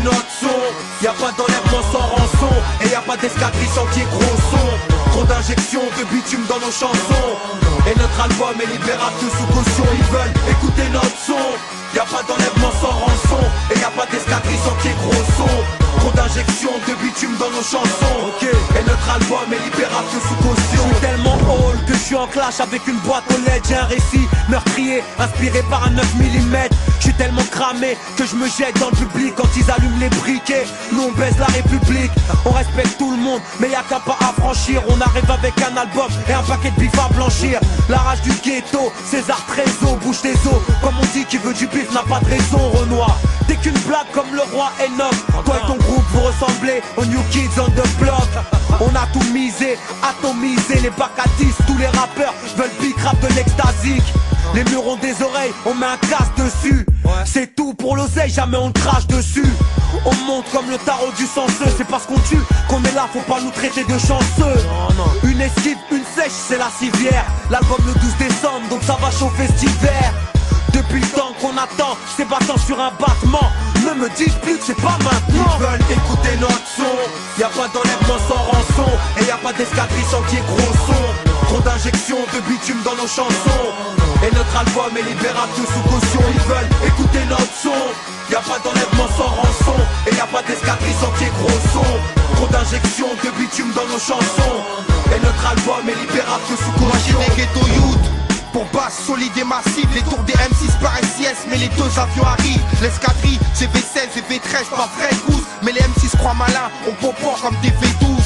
notre son. Y'a pas d'enlèvement sans rançon, et y'a pas d'escadrille sans qu'il y ait gros son. Trop d'injections de bitume dans nos chansons, et notre album est libérable de sous caution. Ils veulent écouter notre son. Y'a pas d'enlèvement sans rançon, et y'a pas d'escadrille sans qu'il y ait gros son. Trop d'injections de bitume dans nos chansons, et notre album est libérable de sous caution. Je suis tellement old que je suis en clash avec une boîte aux lettres. J'ai un récit meurtrier inspiré par un 9 mm. Je suis tellement cramé que je me jette dans le public quand ils allument les briquets. Nous on baise la République, on respecte tout le monde, mais y'a qu'à pas à franchir. On arrive avec un album et un paquet de bif à blanchir. La rage du ghetto, César Trésor, bouge tes os. Comme on dit, qui veut du bif n'a pas de raison, Renoir. T'es qu'une blague comme le roi Enoch. Toi et ton groupe vous ressemblez aux New Kids on the Block. On a tout misé, atomisé, les bacs à 10. Tous les rappeurs veulent big rap de l'extasique. Les murs ont des oreilles, on met un casque dessus. C'est tout pour l'oseille, jamais on crache dessus. On monte comme le tarot du censeux. C'est parce qu'on tue qu'on est là, faut pas nous traiter de chanceux. Une esquive, une sèche, c'est la civière. L'album le 12 décembre, donc ça va chauffer cet hiver. Depuis le temps qu'on attend, c'est battant sur un battement. Ne me dites plus que c'est pas maintenant. Ils veulent écouter notre son. Y'a pas d'enlèvement sans rançon, et y'a pas d'escadrille sans qu'il y ait gros son. Trop d'injections de bitume dans nos chansons, et notre album est libérable de sous caution. Ils veulent écouter notre son. Y'a pas d'enlèvement sans rançon, et y'a pas d'escadrille sans qu'il y ait gros son. Trop d'injections de bitume dans nos chansons, et notre album est libérable de sous caution. Moi j'ai des ghetto youth pour basse, solide et massive. Les tours des M6 par SIS, mais les deux avions arrivent. L'escadrille, c'est V16 et V13, pas vrai goose. Mais les M6 croient malins, on popore comme des V12.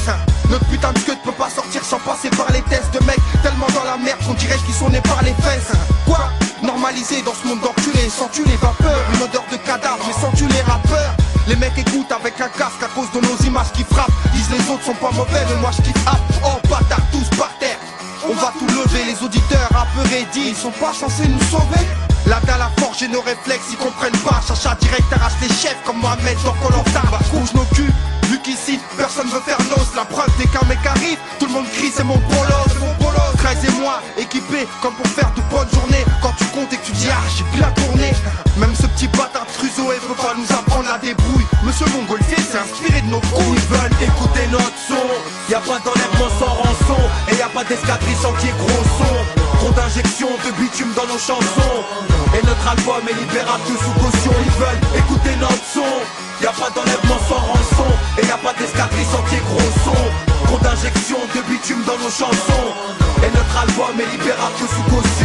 Notre putain de queue ne peut pas sortir sans passer par les tests de mecs tellement dans la merde qu'on dirait qu'ils sont nés par les fesses. Quoi? Normalisé dans ce monde d'enculés, sens-tu les vapeurs? Une odeur de cadavre, mais sens-tu les rappeurs? Les mecs écoutent avec un casque à cause de nos images qui frappent. Disent les autres sont pas mauvais, mais moi je kiffe. Oh bâtard, tous par terre. On va tout lever, les auditeurs apeurés disent ils sont pas censés nous sauver. La dalle à forger nos réflexes, ils comprennent pas. Chacha direct arrache les chefs comme Mohamed dans Koh-Lanta. Bouge nos culs, vu qu'ici personne veut faire l'os. La preuve dès qu'un mec arrive, tout le monde crie c'est mon bolos. 13 et moi, équipés comme pour faire de bonnes journées. Quand tu comptes et que tu dis ah j'ai bien tourné. Même ce petit bâtard de Truzoé veut pas nous apprendre la débrouille. Monsieur Montgolfier s'est inspiré de nos couilles. Ils veulent écouter notre son. Y'a pas d'enlèvement sans rançon, et y'a pas d'escadrille sans qu'il y ait gros son. Trop d'injections de bitume dans nos chansons, et notre album est libérable de sous caution. Ils veulent écouter notre son. Y'a pas d'enlèvement sans rançon, et y'a pas d'escadrille sans qu'il y ait gros son. Trop d'injections de bitume dans nos chansons, et notre album est libérable de sous caution.